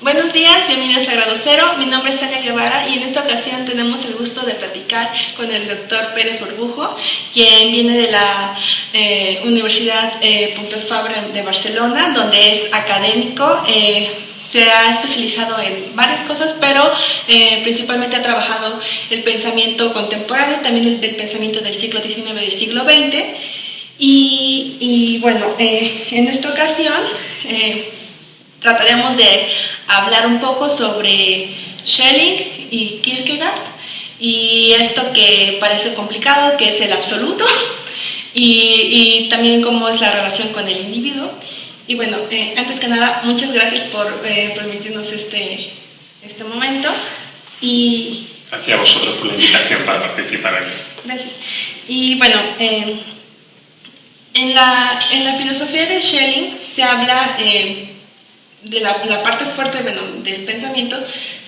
Buenos días, bienvenidos a Grado Cero. Mi nombre es Tania Guevara y en esta ocasión tenemos el gusto de platicar con el doctor Pérez Burbujo, quien viene de la Universidad Pompeu Fabra de Barcelona, donde es académico. Se ha especializado en varias cosas, pero principalmente ha trabajado el pensamiento contemporáneo, también el pensamiento del siglo XIX y del siglo XX. Y bueno, en esta ocasión trataremos de hablar un poco sobre Schelling y Kierkegaard y esto que parece complicado, que es el absoluto, y también cómo es la relación con el individuo. Y bueno, antes que nada, muchas gracias por permitirnos este momento. Y gracias a vosotros por la invitación para participar aquí. Gracias. Y bueno, en la filosofía de Schelling se habla de la parte fuerte del pensamiento,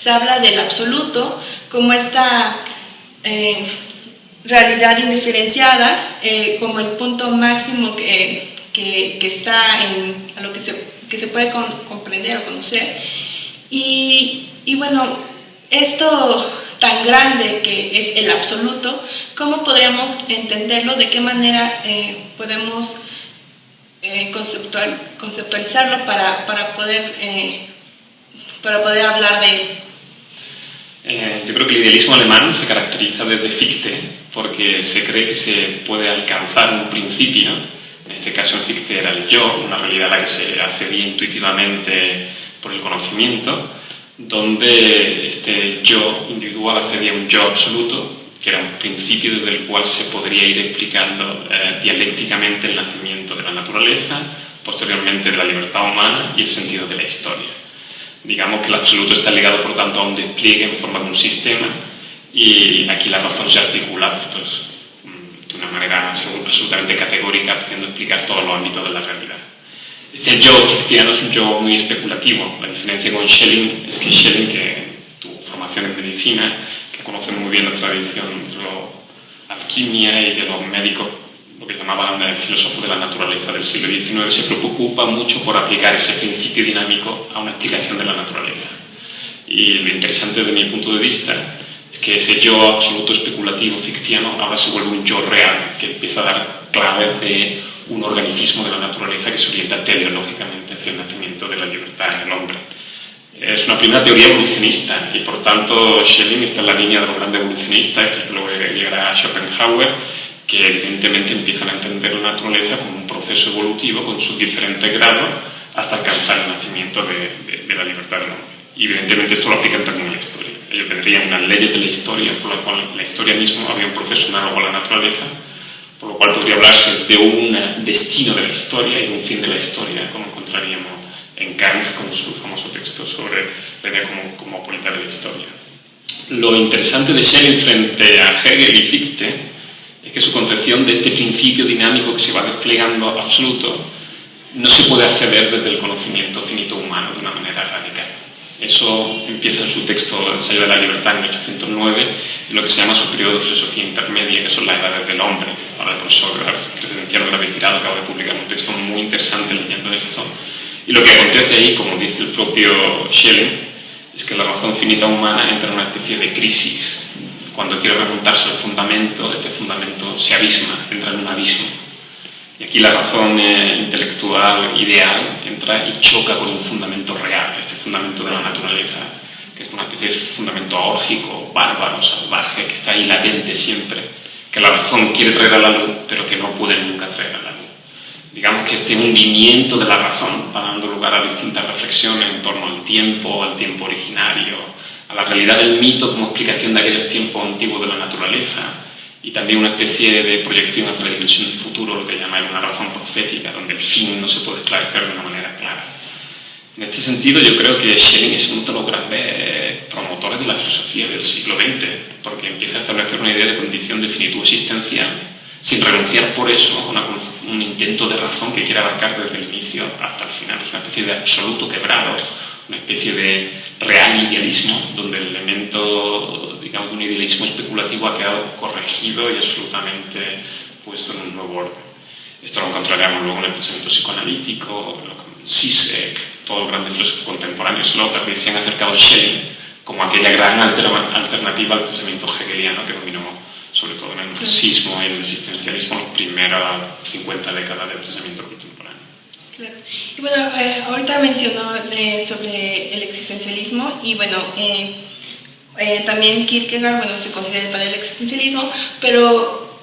se habla del absoluto como esta realidad indiferenciada, como el punto máximo que está a lo que se puede comprender o conocer. Y bueno, esto tan grande que es el absoluto, ¿cómo podríamos entenderlo? ¿De qué manera podemos conceptualizarlo para poder hablar de él? Yo creo que el idealismo alemán se caracteriza desde Fichte, porque se cree que se puede alcanzar un principio. En este caso en Fichte era el yo, una realidad a la que se accedía intuitivamente por el conocimiento, donde este yo individual accedía a un yo absoluto, que era un principio desde el cual se podría ir explicando dialécticamente el nacimiento de la naturaleza, posteriormente de la libertad humana y el sentido de la historia. Digamos que el absoluto está ligado, por tanto, a un despliegue en forma de un sistema, y aquí la razón se articula de una manera absolutamente categórica, pudiendo explicar todos los ámbitos de la realidad. Este yo fictiano es un yo muy especulativo. La diferencia con Schelling es que Schelling, que tuvo formación en medicina, que conoce muy bien la tradición de la alquimia y de los médicos, lo que llamaban filósofos de la naturaleza del siglo XIX, se preocupa mucho por aplicar ese principio dinámico a una explicación de la naturaleza. Y lo interesante desde mi punto de vista es que ese yo absoluto especulativo fictiano ahora se vuelve un yo real, que empieza a dar claves de un organicismo de la naturaleza que se orienta teleológicamente hacia el nacimiento de la libertad en el hombre. Es una primera teoría evolucionista y por tanto Schelling está en la línea de los grandes evolucionistas, que luego llegará a Schopenhauer, que evidentemente empiezan a entender la naturaleza como un proceso evolutivo con sus diferentes grados hasta alcanzar el nacimiento de la libertad del hombre. Y evidentemente esto lo aplican también a la historia. Ellos tendrían unas leyes de la historia, por la cual la historia misma había un proceso análogo a la naturaleza, por lo cual podría hablarse de un destino de la historia y de un fin de la historia, como encontraríamos en Kant con su famoso texto sobre la idea cosmopolita de la historia. Lo interesante de Schelling frente a Hegel y Fichte es que su concepción de este principio dinámico que se va desplegando absoluto no se puede acceder desde el conocimiento finito humano de una manera radical. Eso empieza en su texto Ensayo de la libertad en 1809, en lo que se llama su periodo de filosofía intermedia, que son las edades del hombre. Ahora el profesor presidencial de la retirada acaba de publicar un texto muy interesante leyendo esto. Y lo que acontece ahí, como dice el propio Schelling, es que la razón finita humana entra en una especie de crisis. Cuando quiere remontarse al fundamento, este fundamento se abisma, entra en un abismo. Y aquí la razón intelectual ideal entra y choca con un fundamento real, este fundamento de la naturaleza, que es una especie de fundamento aórgico, bárbaro, salvaje, que está ahí latente siempre, que la razón quiere traer a la luz, pero que no puede nunca traer a la luz. Digamos que este hundimiento de la razón va dando lugar a distintas reflexiones en torno al tiempo originario, a la realidad del mito como explicación de aquellos tiempos antiguos de la naturaleza, y también una especie de proyección hacia la dimensión del futuro, lo que llaman una razón profética, donde el fin no se puede esclarecer de una manera clara. En este sentido, yo creo que Schelling es uno de los grandes promotores de la filosofía del siglo XX, porque empieza a establecer una idea de condición de finitud existencial, sin renunciar por eso a un intento de razón que quiere abarcar desde el inicio hasta el final. Es una especie de absoluto quebrado, una especie de real idealismo, donde el elemento, digamos, de un idealismo especulativo ha quedado corregido y absolutamente puesto en un nuevo orden. Esto lo encontraremos luego en el pensamiento psicoanalítico, en Zizek, todos los grandes filósofos contemporáneos, luego también se han acercado a Schelling como aquella gran alternativa al pensamiento hegeliano que dominó sobre todo en el marxismo y el existencialismo en las primeras 50 décadas del pensamiento contemporáneo. Claro. Y bueno, ahorita mencionó sobre el existencialismo y bueno, también Kierkegaard, bueno, se considera el padre del existencialismo, pero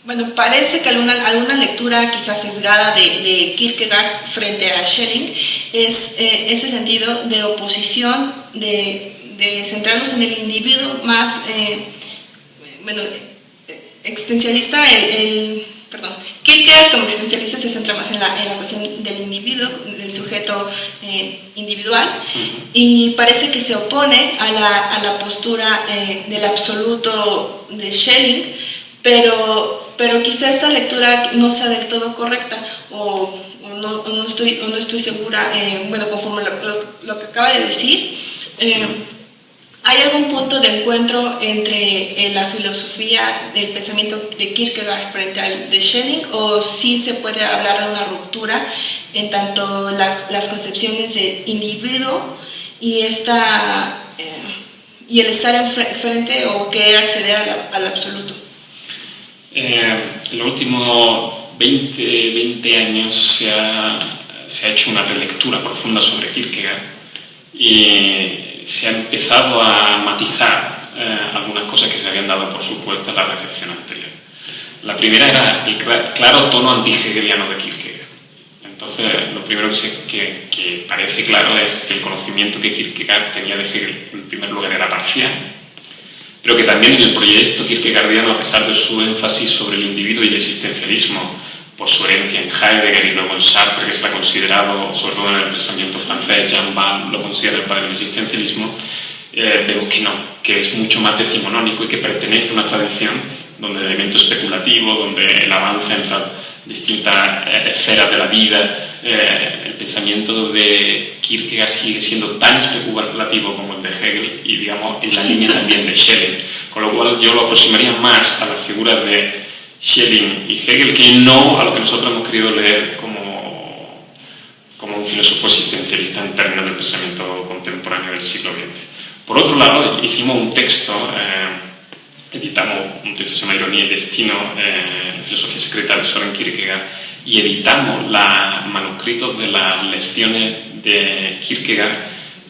bueno, parece que alguna lectura quizás sesgada de Kierkegaard frente a Schelling es ese sentido de oposición, de centrarnos en el individuo más, bueno, existencialista, Kierkegaard como existencialista se centra más en la cuestión del individuo, del sujeto individual, y parece que se opone a la postura del absoluto de Schelling, pero quizá esta lectura no sea del todo correcta o no estoy segura, bueno, conforme lo que acaba de decir. ¿Hay algún punto de encuentro entre la filosofía del pensamiento de Kierkegaard frente al de Schelling, o sí se puede hablar de una ruptura en tanto las concepciones de individuo y y el estar frente o querer acceder al absoluto? En los últimos 20 años se ha hecho una relectura profunda sobre Kierkegaard y se ha empezado a matizar algunas cosas que se habían dado por supuesto en la recepción anterior. La primera era el claro tono anti-hegeliano de Kierkegaard. Entonces, lo primero que parece claro es que el conocimiento que Kierkegaard tenía de Hegel, en primer lugar, era parcial, pero que también en el proyecto kierkegaardiano, a pesar de su énfasis sobre el individuo y el existencialismo, por su herencia en Heidegger y luego en Sartre, que se ha considerado, sobre todo en el pensamiento francés, Jean Ball lo considera el padre del existencialismo, vemos que no, que es mucho más decimonónico y que pertenece a una tradición donde el elemento especulativo, donde el avance entre distintas esferas de la vida, el pensamiento de Kierkegaard sigue siendo tan especulativo como el de Hegel y, digamos, en la línea también de Schelling, con lo cual yo lo aproximaría más a las figuras de Schelling y Hegel que no a lo que nosotros hemos querido leer como un filósofo existencialista en términos del pensamiento contemporáneo del siglo XX. Por otro lado, hicimos un texto, editamos un texto que se llama Ironía y Destino, Filosofía secreta de Søren Kierkegaard, y editamos los manuscritos de las lecciones de Kierkegaard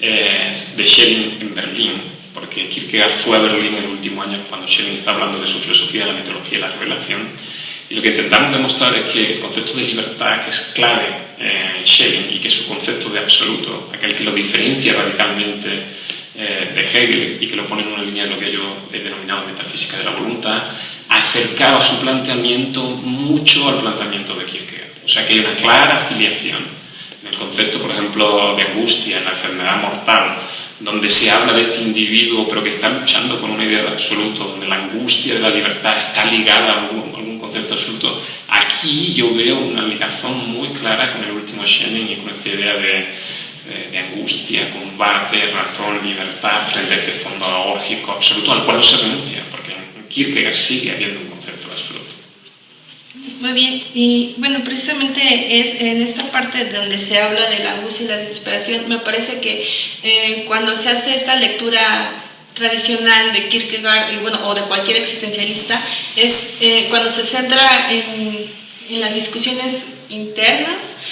de Schelling en Berlín, porque Kierkegaard fue a Berlín en el último año cuando Schelling está hablando de su filosofía de la mitología y la revelación, y lo que intentamos demostrar es que el concepto de libertad, que es clave en Schelling, y que su concepto de absoluto, aquel que lo diferencia radicalmente de Hegel y que lo pone en una línea de lo que yo he denominado metafísica de la voluntad, acercaba su planteamiento mucho al planteamiento de Kierkegaard. O sea que hay una clara afiliación en el concepto, por ejemplo, de angustia, en la enfermedad mortal, donde se habla de este individuo pero que está luchando con una idea de absoluto, donde la angustia de la libertad está ligada a algún concepto absoluto. Aquí yo veo una ligación muy clara con el último Schelling y con esta idea de angustia, combate, razón, libertad frente a este fondo aórgico absoluto al cual no se renuncia, porque en Kierkegaard sigue habiendo un concepto de absoluto. Muy bien, y bueno, precisamente es en esta parte donde se habla de la angustia y la desesperación, me parece que cuando se hace esta lectura tradicional de Kierkegaard, y bueno, o de cualquier existencialista, es cuando se centra en las discusiones internas.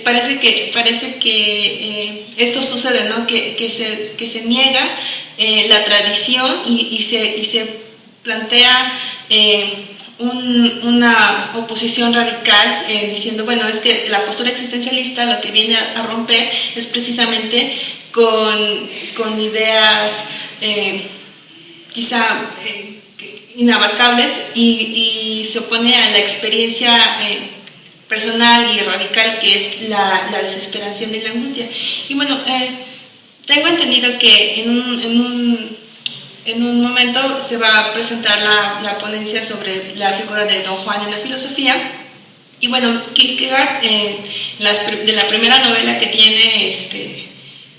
Parece que esto sucede, ¿no? Que se niega la tradición y se plantea una oposición radical diciendo, bueno, es que la postura existencialista lo que viene a romper es precisamente con ideas quizá inabarcables y se opone a la experiencia personal y radical que es la desesperación y la angustia. Y bueno, tengo entendido que en un momento se va a presentar la ponencia sobre la figura de Don Juan en la filosofía. Y bueno, Kierkegaard, de la primera novela que tiene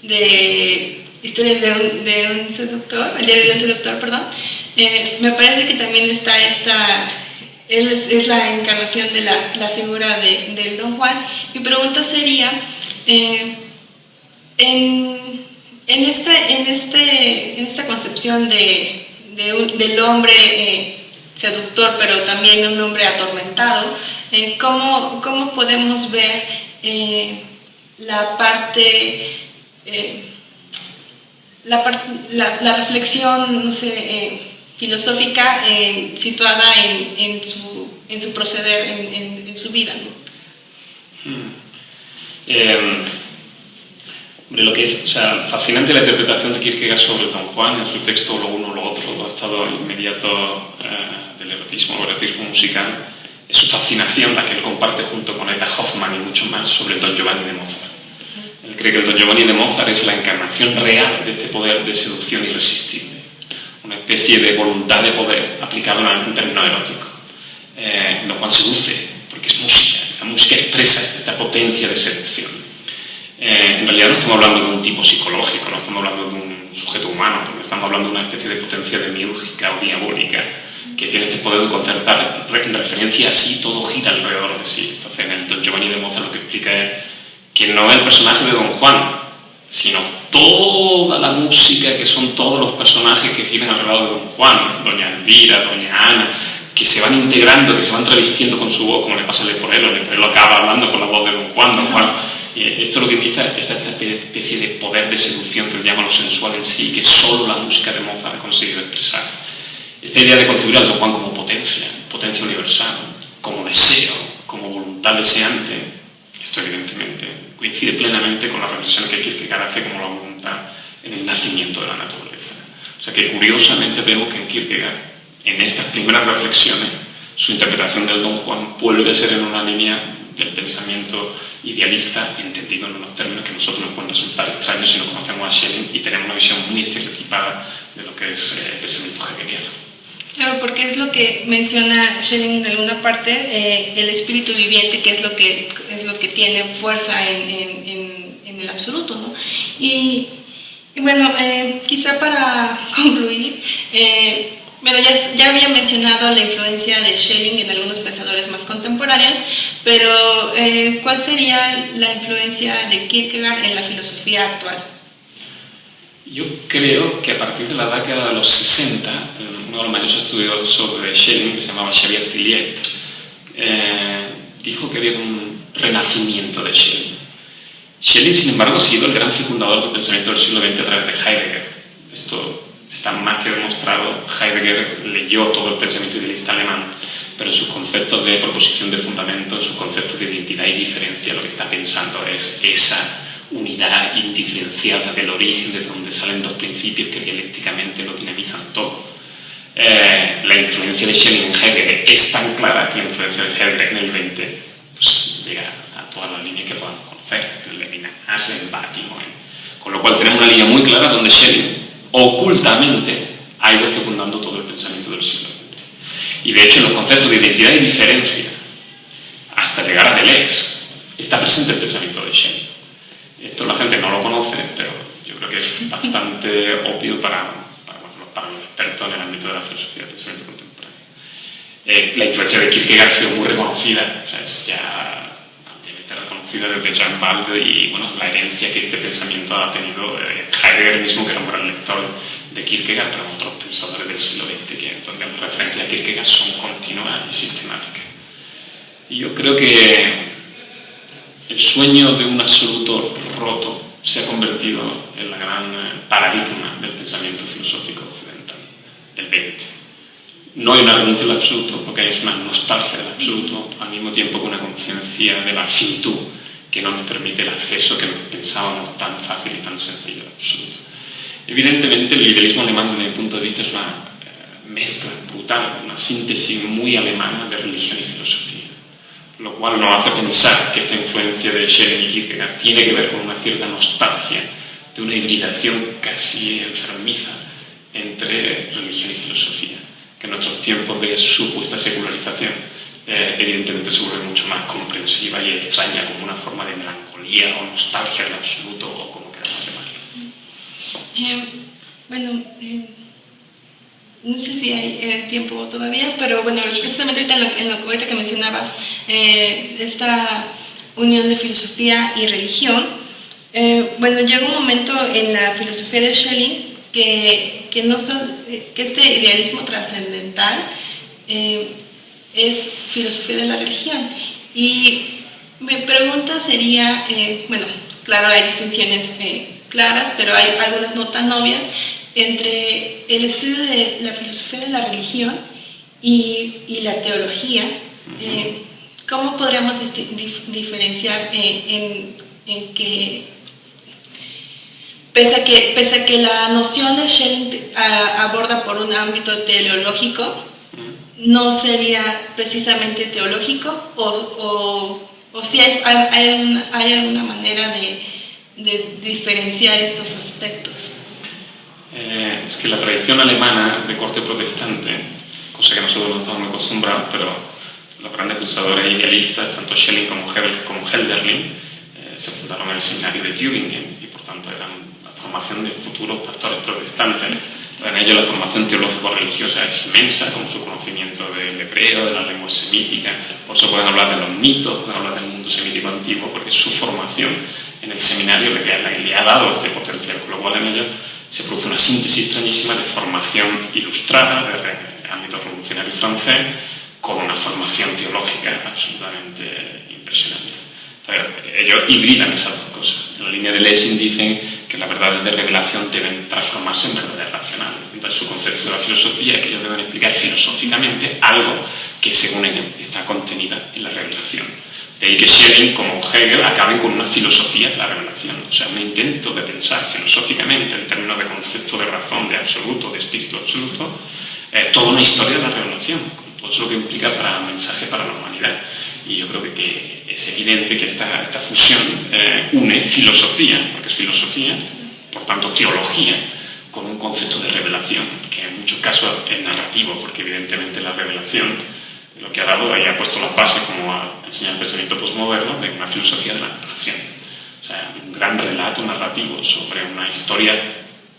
de Historias de un seductor, el diario de un seductor, perdón, me parece que también está él es la encarnación de la figura del Don Juan. Mi pregunta sería, en esta concepción del hombre seductor, pero también un hombre atormentado, ¿cómo podemos ver la reflexión, no sé, filosófica situada en su proceder, en su vida, ¿no? Lo que es, fascinante la interpretación de Kierkegaard sobre Don Juan en su texto Lo uno, lo otro, el estado inmediato del erotismo musical, es su fascinación, la que él comparte junto con Eta Hoffmann y mucho más, sobre el Don Giovanni de Mozart. Él cree que el Don Giovanni de Mozart es la encarnación real de este poder de seducción irresistible, una especie de voluntad de poder aplicada en término erótico. Don Juan seduce porque es música, la música expresa esta potencia de seducción. En realidad no estamos hablando de un tipo psicológico, no estamos hablando de un sujeto humano, estamos hablando de una especie de potencia demiúrgica o diabólica que tiene este poder de concertar en referencia a sí, todo gira alrededor de sí. Entonces en el Don Giovanni de Mozart lo que explica es que no es el personaje de Don Juan, sino toda la música, que son todos los personajes que giran alrededor de Don Juan, Doña Elvira, Doña Ana, que se van integrando, que se van travestiendo con su voz, como le pasa a Leporello. Leporello acaba hablando con la voz de Don Juan. Esto lo que indica es esta especie de poder de seducción que llama lo sensual en sí, que solo la música de Mozart ha conseguido expresar. Esta idea de concebir al Don Juan como potencia universal, como deseo, como voluntad deseante, esto evidentemente coincide plenamente con la reflexión que Kierkegaard hace como la voluntad en el nacimiento de la naturaleza. O sea que curiosamente vemos que en Kierkegaard, en estas primeras reflexiones, su interpretación del Don Juan vuelve a ser en una línea del pensamiento idealista, entendido en unos términos que a nosotros nos pueden resultar extraños si no conocemos a Schelling y tenemos una visión muy estereotipada de lo que es el pensamiento hegeliano. Claro, porque es lo que menciona Schelling en alguna parte, el espíritu viviente, que es lo que tiene fuerza en el absoluto, ¿no? Y bueno, quizá para concluir, bueno, ya había mencionado la influencia de Schelling en algunos pensadores más contemporáneos, pero ¿cuál sería la influencia de Kierkegaard en la filosofía actual? Yo creo que a partir de la década de los 60, uno de los mayores estudiosos de Schelling, que se llamaba Xavier Tillet, dijo que había un renacimiento de Schelling. Schelling, sin embargo, ha sido el gran fecundador del pensamiento del siglo XX a través de Heidegger. Esto está más que demostrado. Heidegger leyó todo el pensamiento idealista alemán, pero en sus conceptos de proposición de fundamento, en sus conceptos de identidad y diferencia, lo que está pensando es esa unidad indiferenciada del origen, de donde salen dos principios que dialécticamente lo dinamizan todo. La influencia de Schelling en Heidegger es tan clara que la influencia de Heidegger en el 20 pues, llega a todas las líneas que podamos conocer, en Levinas, en Bátimo, con lo cual tenemos una línea muy clara donde Schelling ocultamente ha ido fecundando todo el pensamiento del siglo XX. Y de hecho en los conceptos de identidad y diferencia, hasta llegar a Deleuze, está presente el pensamiento de Schelling. Esto la gente no lo conoce, pero yo creo que es bastante obvio para los expertos en el ámbito de la filosofía del pensamiento contemporáneo. La influencia de Kierkegaard ha sido muy reconocida, o sea, es ya ampliamente reconocida desde Jean Balde, y bueno, la herencia que este pensamiento ha tenido Heidegger mismo, que era un gran lector de Kierkegaard, pero otros pensadores del siglo XX, donde las referencias a Kierkegaard son continuas y sistemáticas. Y yo creo que el sueño de un absoluto roto se ha convertido en la gran paradigma del pensamiento filosófico occidental del XX. No hay una renuncia al absoluto, lo que hay es una nostalgia del absoluto, al mismo tiempo que una conciencia de la finitud que no nos permite el acceso que pensábamos tan fácil y tan sencillo al absoluto. Evidentemente, el idealismo alemán, desde mi punto de vista, es una mezcla brutal, una síntesis muy alemana de religión y filosofía, lo cual nos hace pensar que esta influencia de Schelling y Kierkegaard tiene que ver con una cierta nostalgia de una hibridación casi enfermiza entre religión y filosofía, que en nuestros tiempos de supuesta secularización evidentemente se vuelve mucho más comprensiva y extraña, como una forma de melancolía o nostalgia del absoluto, o como queramos llamarlo. no sé si hay tiempo todavía, pero bueno, precisamente ahorita en lo ahorita que mencionaba, esta unión de filosofía y religión, bueno, llega un momento en la filosofía de Schelling que este idealismo trascendental es filosofía de la religión. Y mi pregunta sería, bueno, claro, hay distinciones claras, pero hay algunas no tan obvias entre el estudio de la filosofía de la religión y la teología. ¿Cómo podríamos diferenciar en que pese a que la noción de Schelling aborda por un ámbito teleológico, no sería precisamente teológico, o si hay alguna manera de diferenciar estos aspectos? Es que la tradición alemana de corte protestante, cosa que nosotros no estamos muy acostumbrados, pero los grandes pensadores idealistas, tanto Schelling como Hölderlin, se fundaron en el seminario de Tübingen y por tanto eran la formación de futuros pastores protestantes. En ello la formación teológico-religiosa es inmensa, como su conocimiento del hebreo, de la lengua semítica. Por eso pueden hablar de los mitos, pueden hablar del mundo semítico antiguo, porque su formación en el seminario le ha dado este potencial, con lo cual en ello se produce una síntesis extrañísima de formación ilustrada del ámbito revolucionario francés con una formación teológica absolutamente impresionante. Entonces, ellos hibridan esas dos cosas. En la línea de Lessing dicen que las verdades de revelación deben transformarse en verdades racionales. Entonces, su concepto de la filosofía es que ellos deben explicar filosóficamente algo que, según ellos, está contenida en la revelación. De ahí que Schelling, como Hegel, acaben con una filosofía de la revelación, o sea, un intento de pensar filosóficamente en términos de concepto de razón, de absoluto, de espíritu absoluto, toda una historia de la revelación, con todo eso que implica para el mensaje para la humanidad. Y yo creo que es evidente que esta fusión une filosofía, porque es filosofía, por tanto teología, con un concepto de revelación, que en muchos casos es narrativo, porque evidentemente la revelación lo que ha dado y ha puesto las bases, como enseña el pensamiento postmoderno, de una filosofía de la narración. O sea, un gran relato narrativo sobre una historia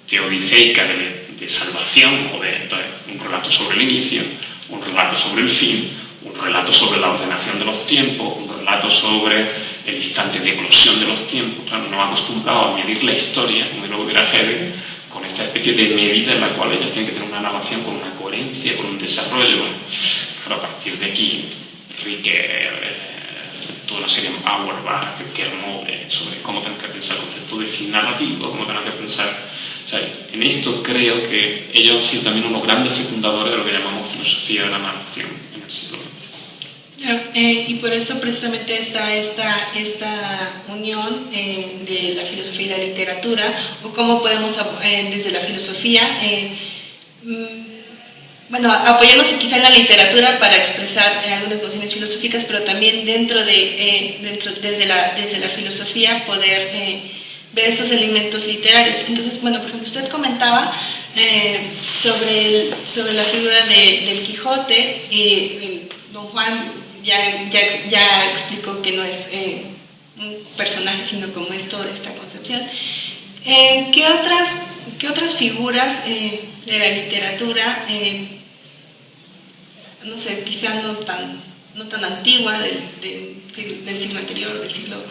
teodiceica de salvación, o de un relato sobre el inicio, un relato sobre el fin, un relato sobre la ordenación de los tiempos, un relato sobre el instante de eclosión de los tiempos. Claro, no ha acostumbrado a medir la historia, como lo hubiera Hegel, con esta especie de medida en la cual ella tiene que tener una narración con una coherencia, con un desarrollo. Pero a partir de aquí, Ricoeur, toda una serie de Auerbach, Kermode, sobre cómo tener que pensar el concepto de fin narrativo, cómo tener que pensar. O sea, en esto creo que ellos han sido también unos grandes fecundadores de lo que llamamos filosofía de la narración en el siglo XX. Y por eso precisamente está esta unión de la filosofía y la literatura, o cómo podemos desde la filosofía bueno, apoyándose quizá en la literatura para expresar algunas nociones filosóficas, pero también desde la filosofía poder ver estos elementos literarios. Entonces, bueno, por ejemplo, usted comentaba sobre la figura del Quijote, y don Juan ya explicó que no es un personaje, sino como es toda esta concepción. ¿Qué otras figuras de la literatura, no sé, quizá no tan antigua del siglo anterior, del siglo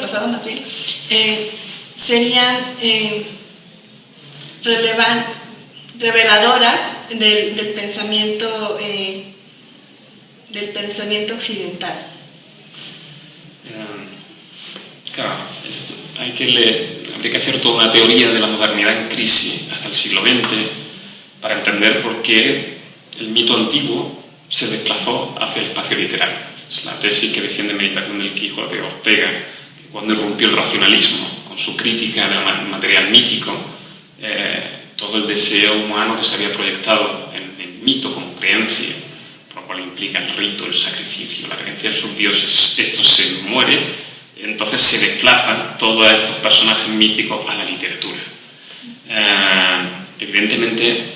pasado más bien, serían reveladoras del pensamiento occidental? Claro, habría que hacer toda una teoría de la modernidad en crisis hasta el siglo XX para entender por qué el mito antiguo se desplazó hacia el espacio literario. Es la tesis que defiende Meditación del Quijote de Ortega, que cuando irrumpió el racionalismo con su crítica del material mítico, todo el deseo humano que se había proyectado en el mito como creencia, por lo cual implica el rito, el sacrificio, la creencia en sus dioses, esto se muere. Entonces se desplazan todos estos personajes míticos a la literatura. Evidentemente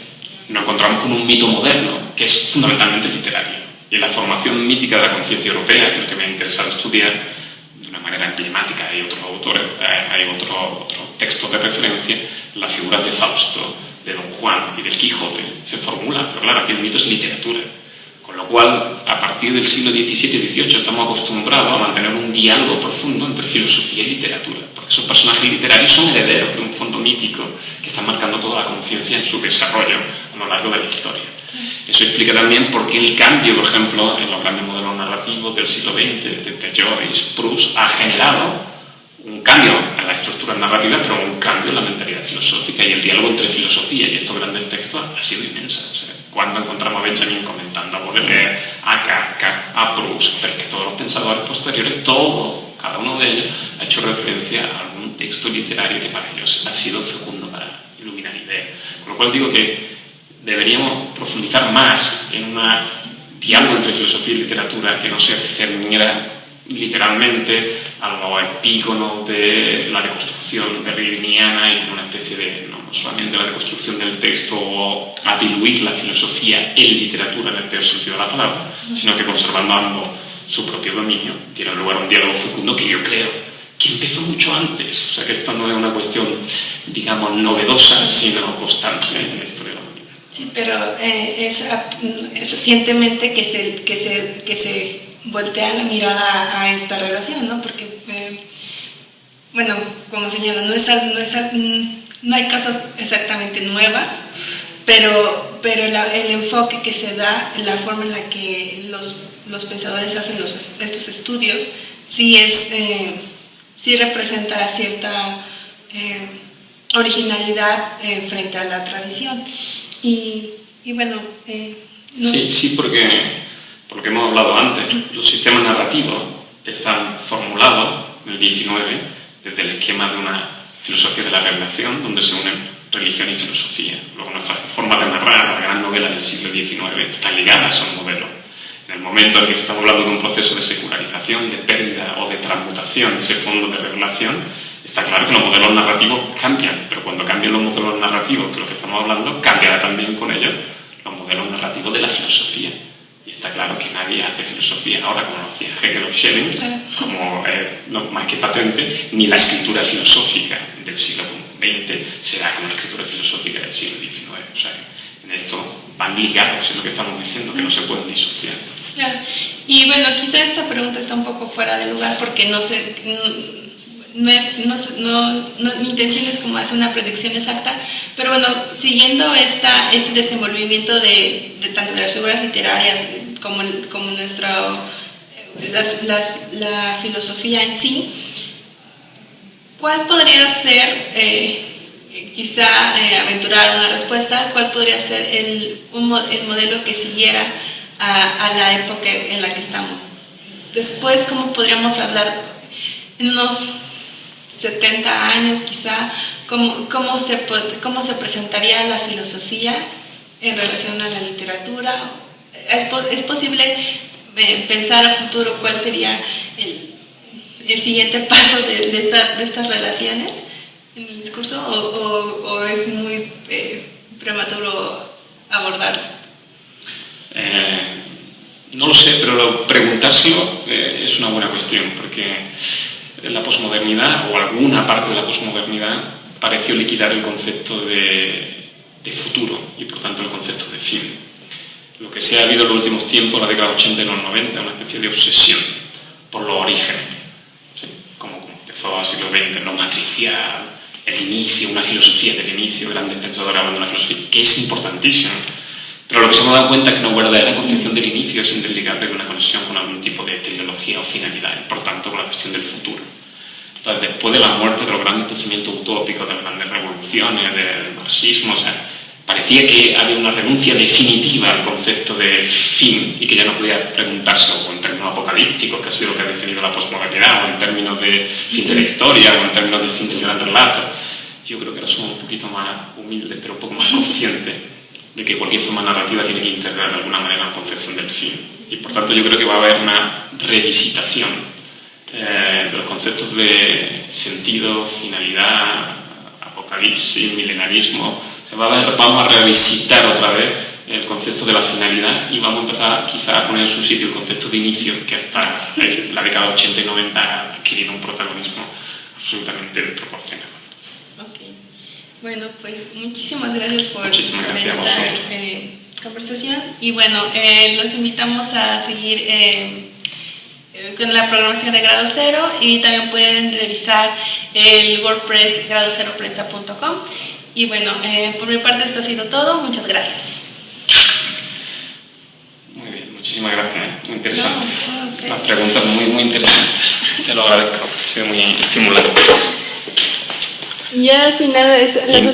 nos encontramos con un mito moderno que es fundamentalmente literario. Y en la formación mítica de la conciencia europea, que es lo que me ha interesado estudiar de una manera emblemática, hay otros autores, hay otros textos de referencia, las figuras de Fausto, de Don Juan y del Quijote se formula, pero claro, aquí el mito es literatura. Con lo cual, a partir del siglo XVII y XVIII estamos acostumbrados a mantener un diálogo profundo entre filosofía y literatura, porque esos personajes literarios son herederos de un fondo mítico que está marcando toda la conciencia en su desarrollo a lo largo de la historia. Eso explica también por qué el cambio, por ejemplo, en los grandes modelos narrativos del siglo XX, de Joyce, Proust, ha generado un cambio en la estructura narrativa, pero un cambio en la mentalidad filosófica, y el diálogo entre filosofía y estos grandes textos ha sido inmenso. O sea, cuando encontramos a Benjamin comentando a Baudelaire, a Kafka, a Proust, pero que todos los pensadores posteriores, cada uno de ellos ha hecho referencia a algún texto literario que para ellos ha sido fecundo para iluminar ideas. Con lo cual digo que deberíamos profundizar más en un diálogo entre filosofía y literatura que no se ceñiera literalmente a los epígonos de la deconstrucción derridiniana y una especie de, no solamente la deconstrucción del texto o a diluir la filosofía en literatura en el peor sentido de la palabra, sino que conservando ambos su propio dominio, tiene lugar un diálogo fecundo que yo creo que empezó mucho antes. O sea que esta no es una cuestión, digamos, novedosa, sino constante en la historia de la humanidad. Sí, pero es recientemente que se voltea la mirada a esta relación, ¿no? Porque, bueno, como señala, no hay cosas exactamente nuevas, pero el enfoque que se da, la forma en la que los pensadores hacen estos estudios, sí representa cierta originalidad frente a la tradición. Y bueno... Sí, porque... Por lo que hemos hablado antes, los sistemas narrativos están formulados en el XIX desde el esquema de una filosofía de la revelación, donde se unen religión y filosofía. Luego nuestra forma de narrar, la gran novela del siglo XIX, está ligada a esos modelos. En el momento en que estamos hablando de un proceso de secularización, de pérdida o de transmutación de ese fondo de revelación, está claro que los modelos narrativos cambian, pero cuando cambian los modelos narrativos, que es lo que estamos hablando, cambiará también con ellos los modelos narrativos de la filosofía. Y está claro que nadie hace filosofía ahora como lo hacía Hegel o Schelling, como no, más que patente, ni la escritura filosófica del siglo XX será como la escritura filosófica del siglo XIX. O sea, en esto van ligados, es lo que estamos diciendo, que no se pueden disociar. Claro. Y bueno, quizá esta pregunta está un poco fuera de lugar porque mi intención es como hacer una predicción exacta, pero bueno, siguiendo este desenvolvimiento de tanto de las figuras literarias como la filosofía en sí, ¿cuál podría ser, quizá aventurar una respuesta, cuál podría ser el modelo que siguiera a la época en la que estamos? Después, ¿cómo podríamos hablar en unos 70 años quizá, cómo se presentaría la filosofía en relación a la literatura? ¿Es posible pensar a futuro cuál sería el siguiente paso de estas relaciones en el discurso o es muy prematuro abordarlo? No lo sé, pero preguntárselo es una buena cuestión, porque la posmodernidad, o alguna parte de la posmodernidad, pareció liquidar el concepto de futuro y por tanto el concepto de fin. Lo que se ha habido en los últimos tiempos, la década 80 y los 90, una especie de obsesión por los orígenes, ¿sí? Como empezó el siglo XX, lo matricial, el inicio, una filosofía del inicio, grandes pensadores hablando de una filosofía que es importantísima, pero lo que se hemos dado cuenta es que una verdadera concepción del inicio es indeligable de una conexión con algún tipo de teleología o finalidad, y por tanto con la cuestión del futuro. Entonces, después de la muerte de los grandes pensamientos utópicos, de las grandes revoluciones, del marxismo, o sea, parecía que había una renuncia definitiva al concepto de fin y que ya no podía preguntarse o en términos apocalípticos, que ha sido lo que ha definido la posmodernidad, o en términos de fin de la historia, o en términos del fin del gran relato. Yo creo que ahora somos un poquito más humildes, pero un poco más conscientes de que cualquier forma narrativa tiene que integrar de alguna manera la concepción del fin. Y por tanto yo creo que va a haber una revisitación de los conceptos de sentido, finalidad, apocalipsis, milenarismo. O sea, vamos a revisitar otra vez el concepto de la finalidad y vamos a empezar quizá a poner en su sitio el concepto de inicio, que hasta la década 80 y 90 ha adquirido un protagonismo absolutamente desproporcionado. Okay. Bueno, pues muchísimas gracias por Muchísimas gracias a esta vosotros. conversación y bueno, los invitamos a seguir con la programación de Grado Cero y también pueden revisar el WordPress gradoceroprensa.com y bueno, por mi parte esto ha sido todo, muchas gracias. Muy bien, muchísimas gracias, muy interesante. No sé. Las preguntas muy interesantes, te lo agradezco, ha sido muy estimulante. Y ya al final es las